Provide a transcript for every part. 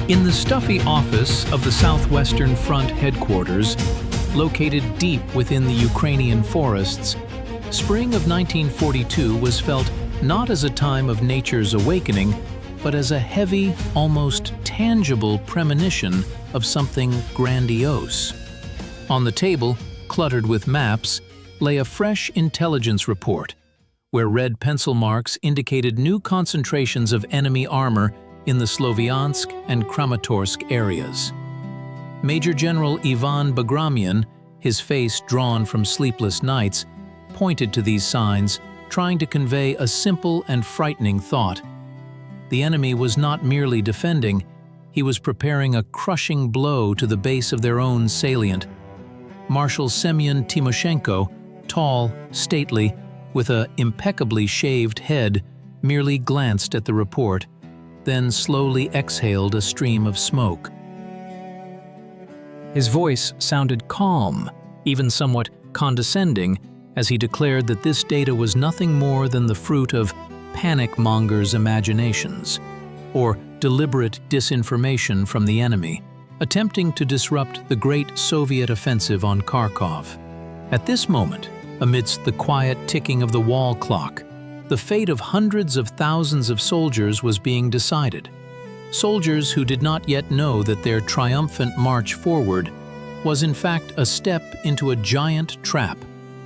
In the stuffy office of the Southwestern Front headquarters, located deep within the Ukrainian forests, spring of 1942 was felt not as a time of nature's awakening, but as a heavy, almost tangible premonition of something grandiose. On the table, cluttered with maps, lay a fresh intelligence report, where red pencil marks indicated new concentrations of enemy armor in the Sloviansk and Kramatorsk areas. Major General Ivan Bagramian, his face drawn from sleepless nights, pointed to these signs, trying to convey a simple and frightening thought. The enemy was not merely defending, he was preparing a crushing blow to the base of their own salient. Marshal Semyon Timoshenko, tall, stately, with an impeccably shaved head, merely glanced at the report, then slowly exhaled a stream of smoke. His voice sounded calm, even somewhat condescending, as he declared that this data was nothing more than the fruit of panic mongers' imaginations, or deliberate disinformation from the enemy, attempting to disrupt the great Soviet offensive on Kharkov. At this moment, amidst the quiet ticking of the wall clock, the fate of hundreds of thousands of soldiers was being decided. Soldiers who did not yet know that their triumphant march forward was in fact a step into a giant trap,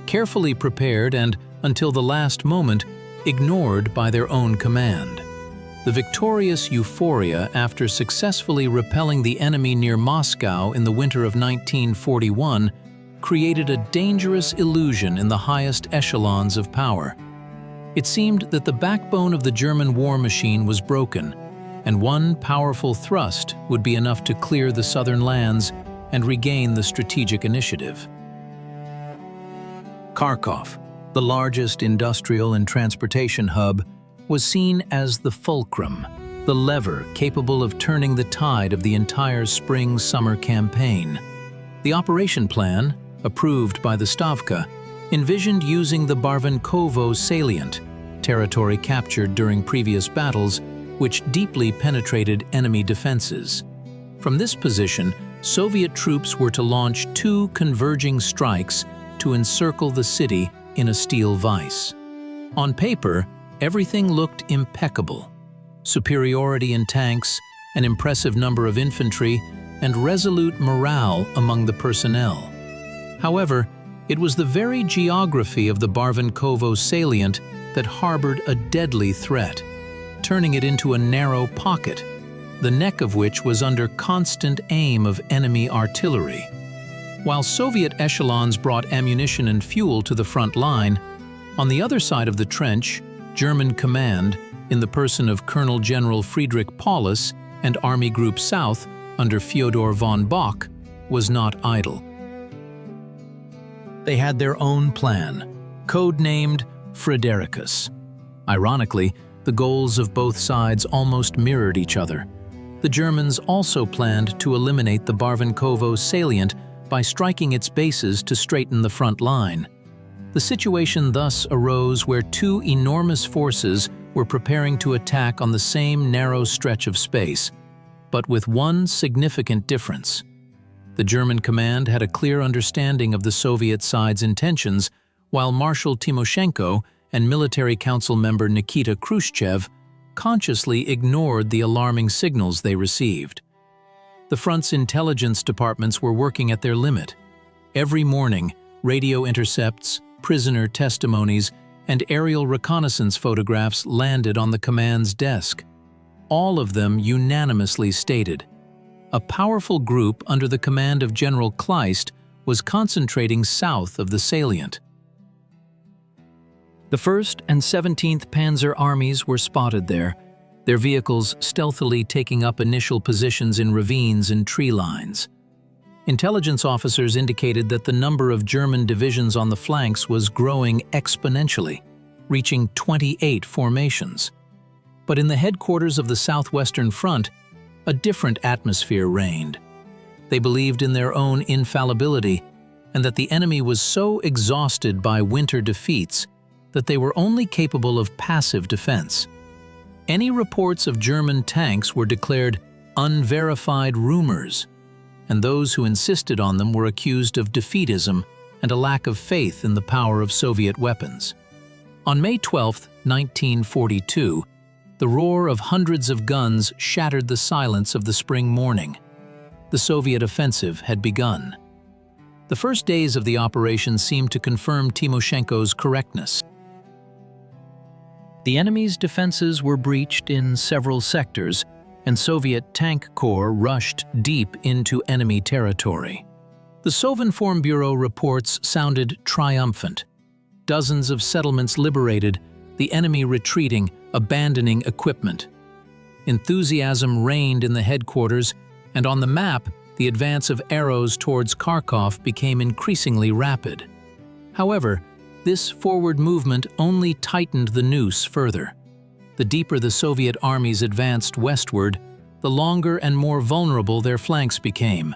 carefully prepared and, until the last moment, ignored by their own command. The victorious euphoria after successfully repelling the enemy near Moscow in the winter of 1941 created a dangerous illusion in the highest echelons of power. It seemed that the backbone of the German war machine was broken, and one powerful thrust would be enough to clear the southern lands and regain the strategic initiative. Kharkov, the largest industrial and transportation hub, was seen as the fulcrum, the lever capable of turning the tide of the entire spring-summer campaign. The operation plan, approved by the Stavka, envisioned using the Barvenkovo salient, territory captured during previous battles, which deeply penetrated enemy defenses. From this position, Soviet troops were to launch two converging strikes to encircle the city in a steel vise. On paper, everything looked impeccable. Superiority in tanks, an impressive number of infantry, and resolute morale among the personnel. However, it was the very geography of the Barvenkovo salient that harbored a deadly threat, turning it into a narrow pocket, the neck of which was under constant aim of enemy artillery. While Soviet echelons brought ammunition and fuel to the front line, on the other side of the trench, German command, in the person of Colonel General Friedrich Paulus and Army Group South under Fyodor von Bock, was not idle. They had their own plan, codenamed Fridericus. Ironically, the goals of both sides almost mirrored each other. The Germans also planned to eliminate the Barvenkovo salient by striking its bases to straighten the front line. The situation thus arose where two enormous forces were preparing to attack on the same narrow stretch of space, but with one significant difference. The German command had a clear understanding of the Soviet side's intentions, while Marshal Timoshenko and military council member Nikita Khrushchev consciously ignored the alarming signals they received. The front's intelligence departments were working at their limit. Every morning, radio intercepts, prisoner testimonies, and aerial reconnaissance photographs landed on the command's desk. All of them unanimously stated, a powerful group under the command of General Kleist was concentrating south of the salient. The 1st and 17th Panzer armies were spotted there, their vehicles stealthily taking up initial positions in ravines and tree lines. Intelligence officers indicated that the number of German divisions on the flanks was growing exponentially, reaching 28 formations. But in the headquarters of the Southwestern Front, a different atmosphere reigned. They believed in their own infallibility, and that the enemy was so exhausted by winter defeats that they were only capable of passive defense. Any reports of German tanks were declared unverified rumors, and those who insisted on them were accused of defeatism and a lack of faith in the power of Soviet weapons. On May 12, 1942, the roar of hundreds of guns shattered the silence of the spring morning. The Soviet offensive had begun. The first days of the operation seemed to confirm Timoshenko's correctness. The enemy's defenses were breached in several sectors, and Soviet tank corps rushed deep into enemy territory. The Sovinform reports sounded triumphant. Dozens of settlements liberated, the enemy retreating, abandoning equipment. Enthusiasm reigned in the headquarters, and on the map, the advance of arrows towards Kharkov became increasingly rapid. However, this forward movement only tightened the noose further. The deeper the Soviet armies advanced westward, the longer and more vulnerable their flanks became,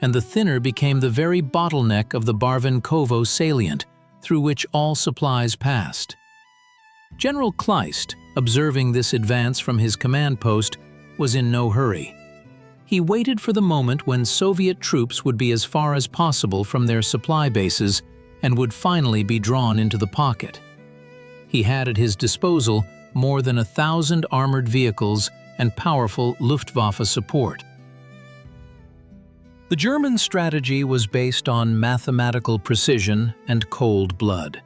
and the thinner became the very bottleneck of the Barvenkovo salient, through which all supplies passed. General Kleist, observing this advance from his command post, was in no hurry. He waited for the moment when Soviet troops would be as far as possible from their supply bases and would finally be drawn into the pocket. He had at his disposal more than 1,000 armored vehicles and powerful Luftwaffe support. The German strategy was based on mathematical precision and cold blood.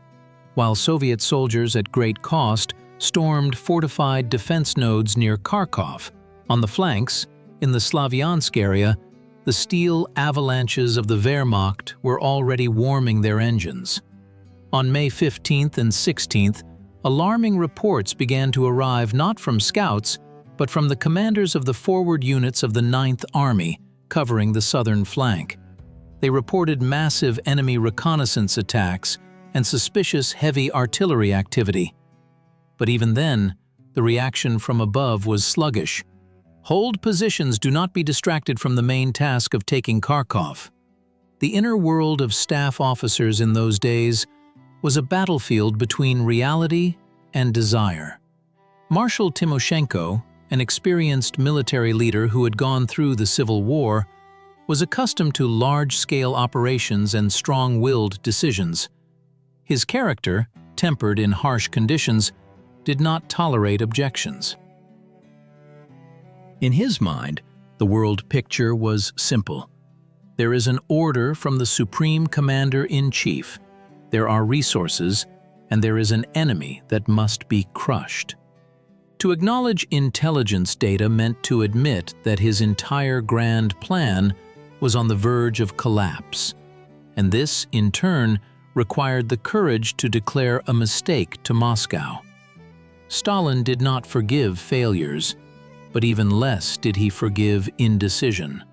While Soviet soldiers at great cost stormed fortified defense nodes near Kharkov, on the flanks, in the Slavyansk area, the steel avalanches of the Wehrmacht were already warming their engines. On May 15th and 16th, alarming reports began to arrive not from scouts, but from the commanders of the forward units of the 9th Army, covering the southern flank. They reported massive enemy reconnaissance attacks and suspicious heavy artillery activity. But even then, the reaction from above was sluggish. Hold positions, do not be distracted from the main task of taking Kharkov. The inner world of staff officers in those days was a battlefield between reality and desire. Marshal Timoshenko, an experienced military leader who had gone through the Civil War, was accustomed to large-scale operations and strong-willed decisions. His character, tempered in harsh conditions, did not tolerate objections. In his mind, the world picture was simple. There is an order from the Supreme Commander-in-Chief. There are resources, and there is an enemy that must be crushed. To acknowledge intelligence data meant to admit that his entire grand plan was on the verge of collapse, and this, in turn, required the courage to declare a mistake to Moscow. Stalin did not forgive failures, but even less did he forgive indecision.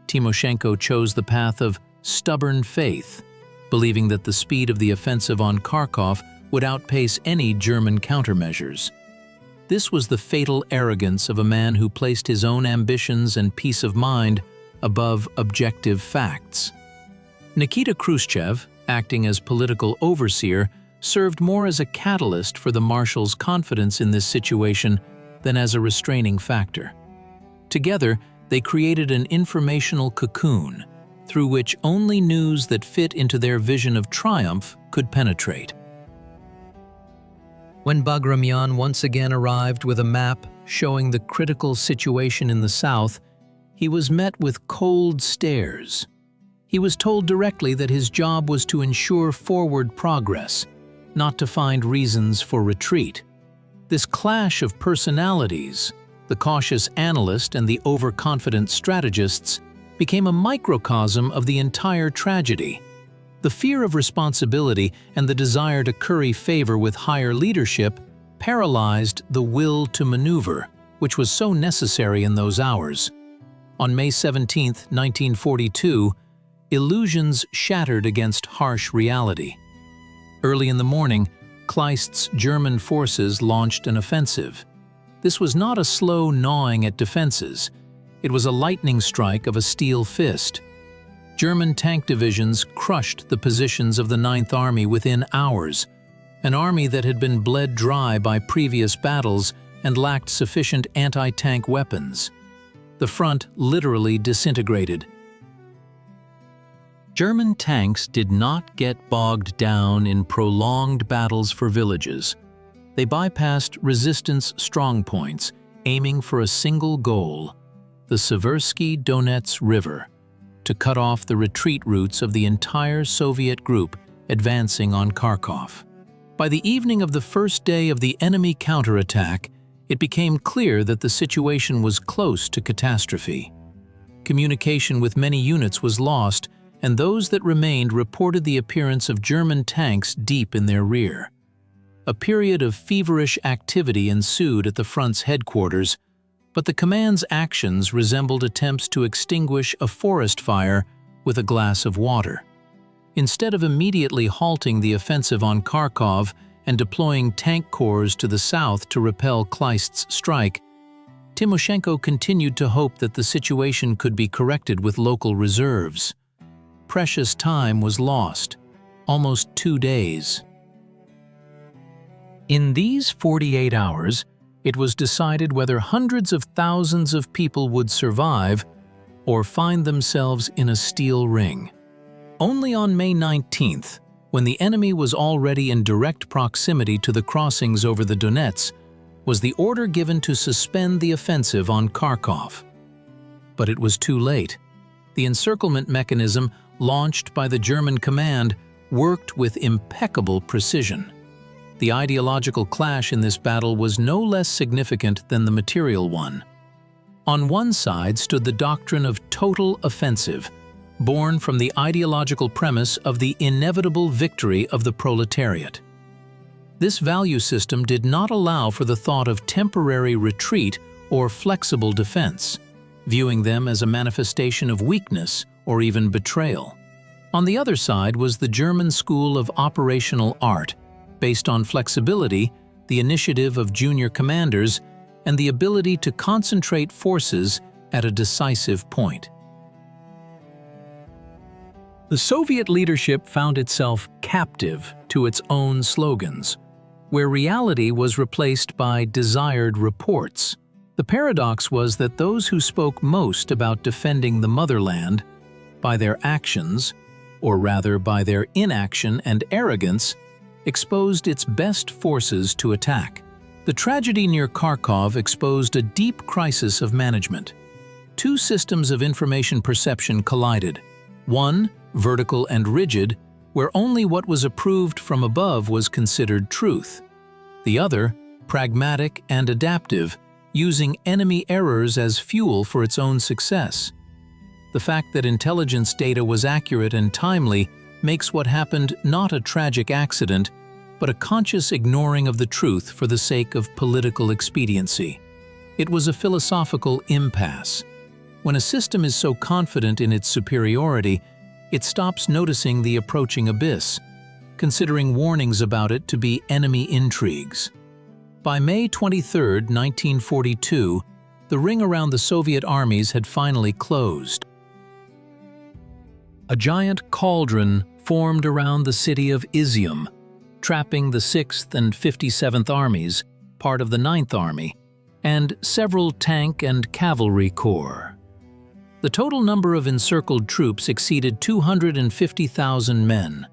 Timoshenko chose the path of stubborn faith, believing that the speed of the offensive on Kharkov would outpace any German countermeasures. This was the fatal arrogance of a man who placed his own ambitions and peace of mind above objective facts. Nikita Khrushchev, acting as political overseer, served more as a catalyst for the Marshal's confidence in this situation than as a restraining factor. Together, they created an informational cocoon through which only news that fit into their vision of triumph could penetrate. When Bagramyan once again arrived with a map showing the critical situation in the south, he was met with cold stares. He was told directly that his job was to ensure forward progress, not to find reasons for retreat. This clash of personalities, the cautious analyst and the overconfident strategists, became a microcosm of the entire tragedy. The fear of responsibility and the desire to curry favor with higher leadership paralyzed the will to maneuver, which was so necessary in those hours. On May 17, 1942, illusions shattered against harsh reality. Early in the morning, Kleist's German forces launched an offensive. This was not a slow gnawing at defenses. It was a lightning strike of a steel fist. German tank divisions crushed the positions of the 9th Army within hours, an army that had been bled dry by previous battles and lacked sufficient anti-tank weapons. The front literally disintegrated. German tanks did not get bogged down in prolonged battles for villages. They bypassed resistance strongpoints, aiming for a single goal: the Seversky Donets River, to cut off the retreat routes of the entire Soviet group advancing on Kharkov. By the evening of the first day of the enemy counterattack, it became clear that the situation was close to catastrophe. Communication with many units was lost, and those that remained reported the appearance of German tanks deep in their rear. A period of feverish activity ensued at the front's headquarters, but the command's actions resembled attempts to extinguish a forest fire with a glass of water. Instead of immediately halting the offensive on Kharkov and deploying tank corps to the south to repel Kleist's strike, Timoshenko continued to hope that the situation could be corrected with local reserves. Precious time was lost, almost 2 days. In these 48 hours, it was decided whether hundreds of thousands of people would survive or find themselves in a steel ring. Only on May 19th, when the enemy was already in direct proximity to the crossings over the Donets, was the order given to suspend the offensive on Kharkov. But it was too late. The encirclement mechanism launched by the German command worked with impeccable precision. The ideological clash in this battle was no less significant than the material one. On one side stood the doctrine of total offensive, born from the ideological premise of the inevitable victory of the proletariat. This value system did not allow for the thought of temporary retreat or flexible defense, viewing them as a manifestation of weakness or even betrayal. On the other side was the German school of operational art, based on flexibility, the initiative of junior commanders, and the ability to concentrate forces at a decisive point. The Soviet leadership found itself captive to its own slogans, where reality was replaced by desired reports. The paradox was that those who spoke most about defending the motherland, by their actions, or rather by their inaction and arrogance, exposed its best forces to attack. The tragedy near Kharkov exposed a deep crisis of management. Two systems of information perception collided. One, vertical and rigid, where only what was approved from above was considered truth. The other, pragmatic and adaptive, using enemy errors as fuel for its own success. The fact that intelligence data was accurate and timely makes what happened not a tragic accident, but a conscious ignoring of the truth for the sake of political expediency. It was a philosophical impasse. When a system is so confident in its superiority, it stops noticing the approaching abyss, considering warnings about it to be enemy intrigues. By May 23, 1942, the ring around the Soviet armies had finally closed. A giant cauldron formed around the city of Izium, trapping the 6th and 57th Armies, part of the 9th Army, and several tank and cavalry corps. The total number of encircled troops exceeded 250,000 men.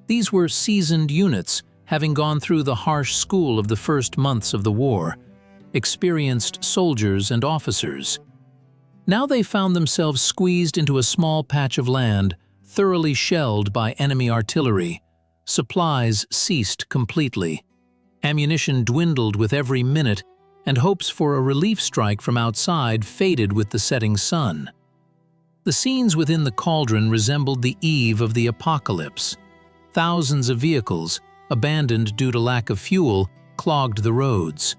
These were seasoned units, having gone through the harsh school of the first months of the war, experienced soldiers and officers. Now they found themselves squeezed into a small patch of land, thoroughly shelled by enemy artillery. Supplies ceased completely. Ammunition dwindled with every minute, and hopes for a relief strike from outside faded with the setting sun. The scenes within the cauldron resembled the eve of the apocalypse. Thousands of vehicles, abandoned due to lack of fuel, clogged the roads.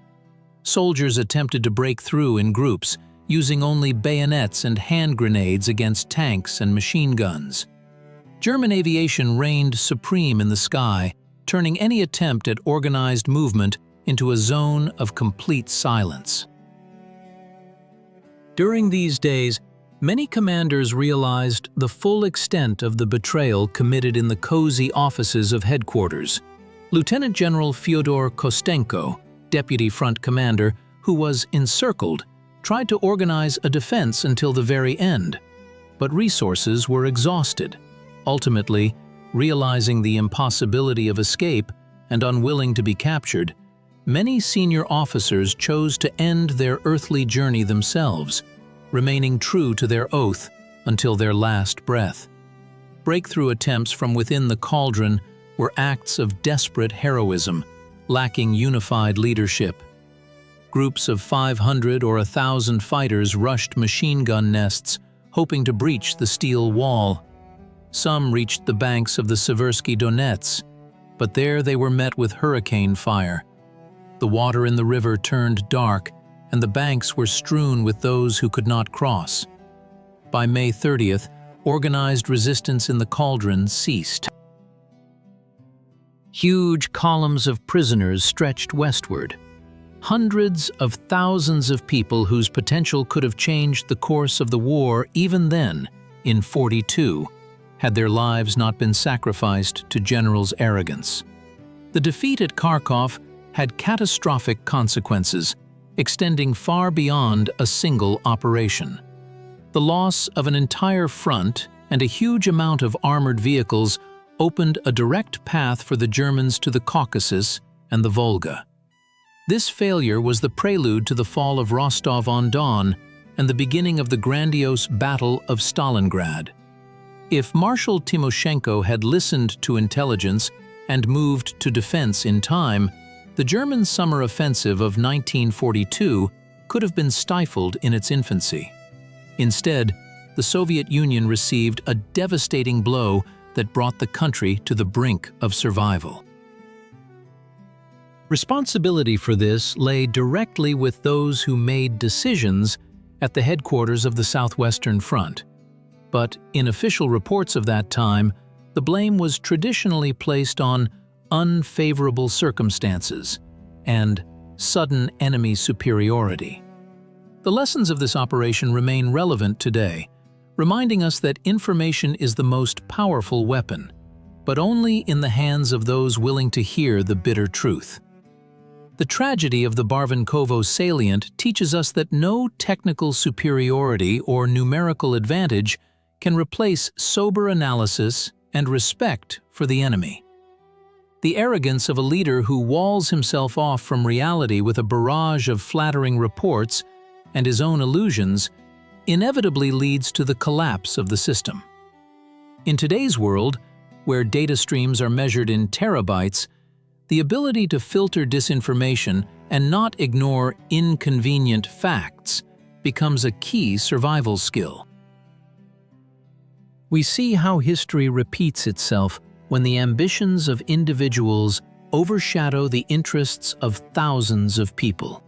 Soldiers attempted to break through in groups, using only bayonets and hand grenades against tanks and machine guns. German aviation reigned supreme in the sky, turning any attempt at organized movement into a zone of complete silence. During these days, many commanders realized the full extent of the betrayal committed in the cozy offices of headquarters. Lieutenant General Fyodor Kostenko, deputy front commander, who was encircled, tried to organize a defense until the very end, but resources were exhausted. Ultimately, realizing the impossibility of escape and unwilling to be captured, many senior officers chose to end their earthly journey themselves, remaining true to their oath until their last breath. Breakthrough attempts from within the cauldron were acts of desperate heroism, lacking unified leadership. Groups of 500 or 1,000 fighters rushed machine gun nests, hoping to breach the steel wall. Some reached the banks of the Seversky Donets, but there they were met with hurricane fire. The water in the river turned dark, and the banks were strewn with those who could not cross. By May 30th, organized resistance in the cauldron ceased. Huge columns of prisoners stretched westward. Hundreds of thousands of people whose potential could have changed the course of the war even then, in 42, had their lives not been sacrificed to generals' arrogance. The defeat at Kharkov had catastrophic consequences, extending far beyond a single operation. The loss of an entire front and a huge amount of armored vehicles opened a direct path for the Germans to the Caucasus and the Volga. This failure was the prelude to the fall of Rostov-on-Don and the beginning of the grandiose Battle of Stalingrad. If Marshal Timoshenko had listened to intelligence and moved to defense in time, the German summer offensive of 1942 could have been stifled in its infancy. Instead, the Soviet Union received a devastating blow that brought the country to the brink of survival. Responsibility for this lay directly with those who made decisions at the headquarters of the Southwestern Front. But in official reports of that time, the blame was traditionally placed on unfavorable circumstances and sudden enemy superiority. The lessons of this operation remain relevant today, reminding us that information is the most powerful weapon, but only in the hands of those willing to hear the bitter truth. The tragedy of the Barvenkovo salient teaches us that no technical superiority or numerical advantage can replace sober analysis and respect for the enemy. The arrogance of a leader who walls himself off from reality with a barrage of flattering reports and his own illusions inevitably leads to the collapse of the system. In today's world, where data streams are measured in terabytes, the ability to filter disinformation and not ignore inconvenient facts becomes a key survival skill. We see how history repeats itself when the ambitions of individuals overshadow the interests of thousands of people,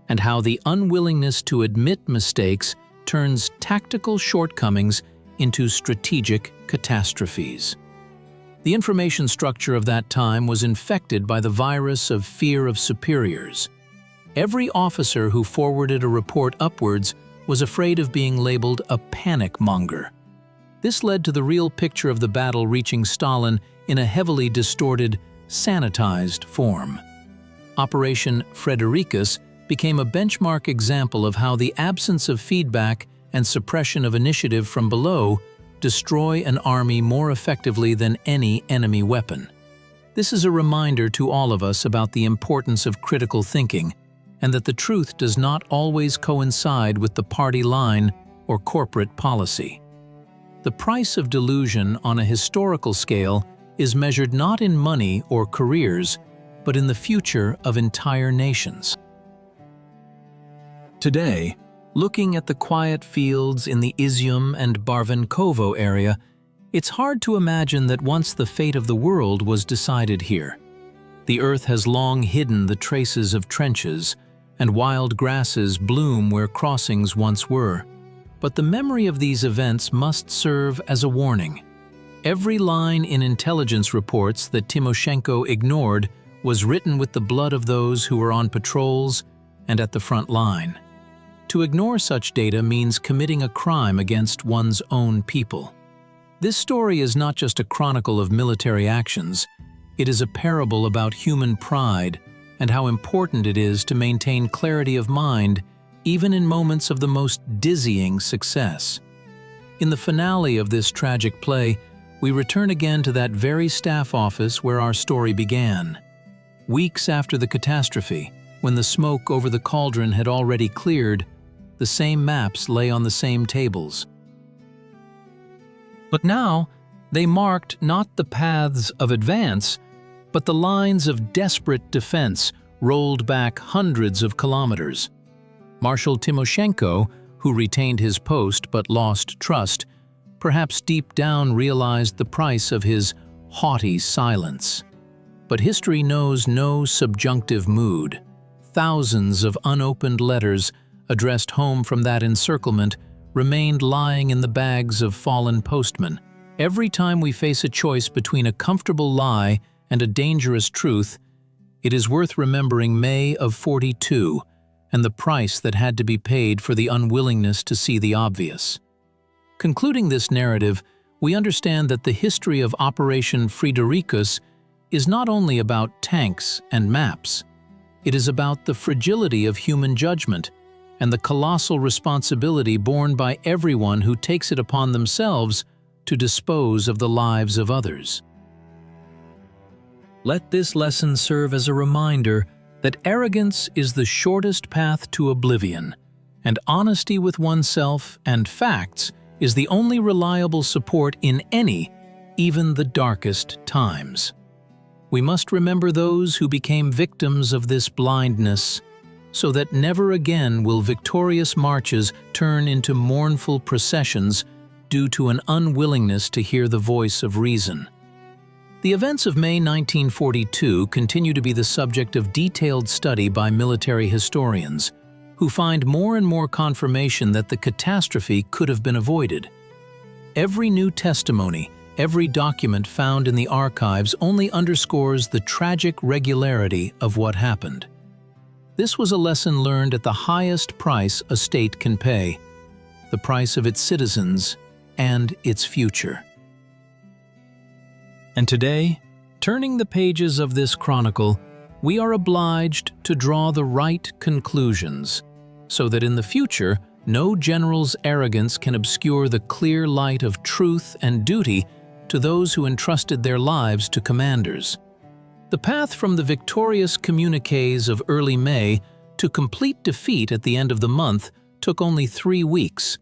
and how the unwillingness to admit mistakes turns tactical shortcomings into strategic catastrophes. The information structure of that time was infected by the virus of fear of superiors. Every officer who forwarded a report upwards was afraid of being labeled a panic monger. This led to the real picture of the battle reaching Stalin in a heavily distorted, sanitized form. Operation Fridericus became a benchmark example of how the absence of feedback and suppression of initiative from below destroy an army more effectively than any enemy weapon. This is a reminder to all of us about the importance of critical thinking, and that the truth does not always coincide with the party line or corporate policy. The price of delusion on a historical scale is measured not in money or careers, but in the future of entire nations. Today, looking at the quiet fields in the Izium and Barvenkovo area, it's hard to imagine that once the fate of the world was decided here. The earth has long hidden the traces of trenches, and wild grasses bloom where crossings once were. But the memory of these events must serve as a warning. Every line in intelligence reports that Timoshenko ignored was written with the blood of those who were on patrols and at the front line. To ignore such data means committing a crime against one's own people. This story is not just a chronicle of military actions, it is a parable about human pride and how important it is to maintain clarity of mind even in moments of the most dizzying success. In the finale of this tragic play, we return again to that very staff office where our story began. Weeks after the catastrophe, when the smoke over the cauldron had already cleared, the same maps lay on the same tables. But now, they marked not the paths of advance, but the lines of desperate defense rolled back hundreds of kilometers. Marshal Timoshenko, who retained his post but lost trust, perhaps deep down realized the price of his haughty silence. But history knows no subjunctive mood. Thousands of unopened letters addressed home from that encirclement remained lying in the bags of fallen postmen. Every time we face a choice between a comfortable lie and a dangerous truth, it is worth remembering May of '42 and the price that had to be paid for the unwillingness to see the obvious. Concluding this narrative, we understand that the history of Operation Fridericus is not only about tanks and maps. It is about the fragility of human judgment and the colossal responsibility borne by everyone who takes it upon themselves to dispose of the lives of others. Let this lesson serve as a reminder that arrogance is the shortest path to oblivion, and honesty with oneself and facts is the only reliable support in any, even the darkest times. We must remember those who became victims of this blindness, so that never again will victorious marches turn into mournful processions due to an unwillingness to hear the voice of reason. The events of May 1942 continue to be the subject of detailed study by military historians, who find more and more confirmation that the catastrophe could have been avoided. Every new testimony, every document found in the archives only underscores the tragic regularity of what happened. This was a lesson learned at the highest price a state can pay, the price of its citizens and its future. And today, turning the pages of this chronicle, we are obliged to draw the right conclusions, so that in the future, no general's arrogance can obscure the clear light of truth and duty to those who entrusted their lives to commanders. The path from the victorious communiques of early May to complete defeat at the end of the month took only 3 weeks.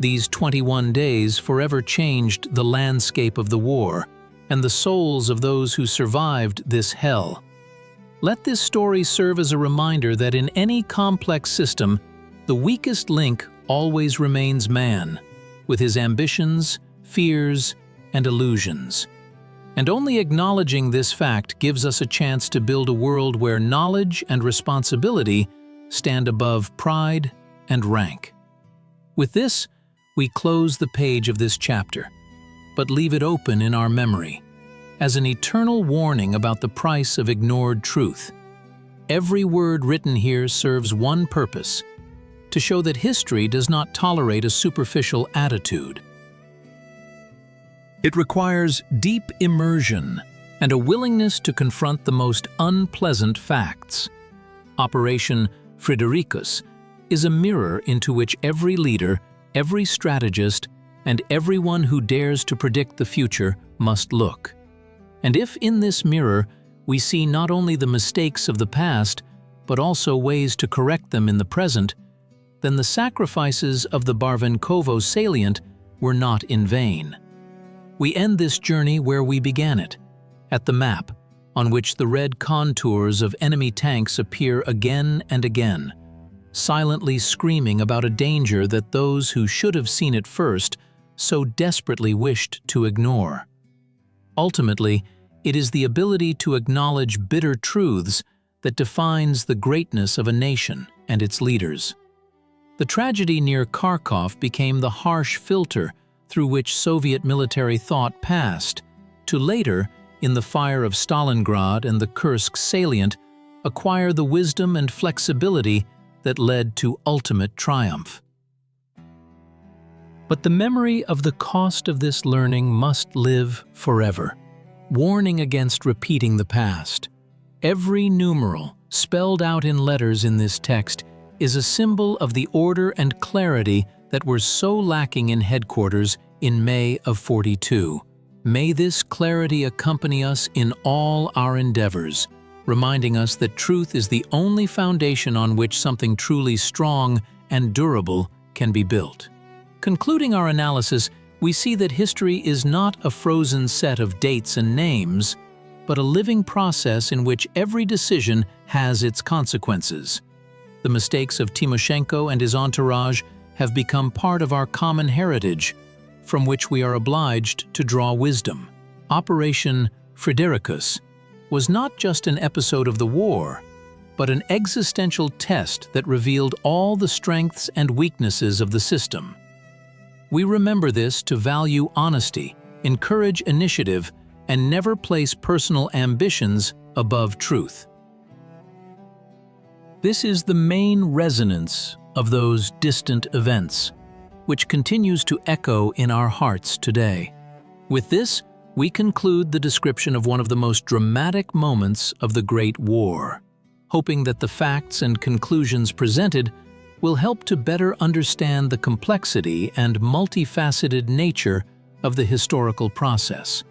These 21 days forever changed the landscape of the war and the souls of those who survived this hell. Let this story serve as a reminder that in any complex system, the weakest link always remains man, with his ambitions, fears, and illusions. And only acknowledging this fact gives us a chance to build a world where knowledge and responsibility stand above pride and rank. With this, we close the page of this chapter, but leave it open in our memory, as an eternal warning about the price of ignored truth. Every word written here serves one purpose: to show that history does not tolerate a superficial attitude. It requires deep immersion and a willingness to confront the most unpleasant facts. Operation Fridericus is a mirror into which every leader, every strategist, and everyone who dares to predict the future must look. And if in this mirror we see not only the mistakes of the past, but also ways to correct them in the present, then the sacrifices of the Barvenkovo salient were not in vain. We end this journey where we began it, at the map, on which the red contours of enemy tanks appear again and again, silently screaming about a danger that those who should have seen it first so desperately wished to ignore. Ultimately, it is the ability to acknowledge bitter truths that defines the greatness of a nation and its leaders. The tragedy near Kharkov became the harsh filter through which Soviet military thought passed, to later, in the fire of Stalingrad and the Kursk salient, acquire the wisdom and flexibility that led to ultimate triumph. But the memory of the cost of this learning must live forever, warning against repeating the past. Every numeral, spelled out in letters in this text, is a symbol of the order and clarity that were so lacking in headquarters in May of '42. May this clarity accompany us in all our endeavors, reminding us that truth is the only foundation on which something truly strong and durable can be built. Concluding our analysis, we see that history is not a frozen set of dates and names, but a living process in which every decision has its consequences. The mistakes of Timoshenko and his entourage have become part of our common heritage, from which we are obliged to draw wisdom. Operation Fridericus was not just an episode of the war, but an existential test that revealed all the strengths and weaknesses of the system. We remember this to value honesty, encourage initiative, and never place personal ambitions above truth. This is the main resonance of those distant events, which continues to echo in our hearts today. With this, we conclude the description of one of the most dramatic moments of the Great War, hoping that the facts and conclusions presented will help to better understand the complexity and multifaceted nature of the historical process.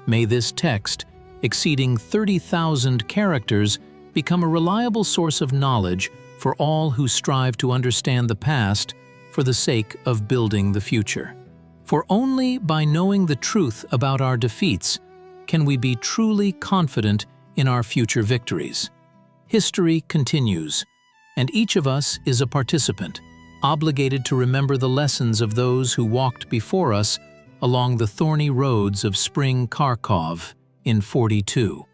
May this text, exceeding 30,000 characters, become a reliable source of knowledge for all who strive to understand the past for the sake of building the future. For only by knowing the truth about our defeats can we be truly confident in our future victories. History continues, and each of us is a participant, obligated to remember the lessons of those who walked before us along the thorny roads of spring Kharkov in '42.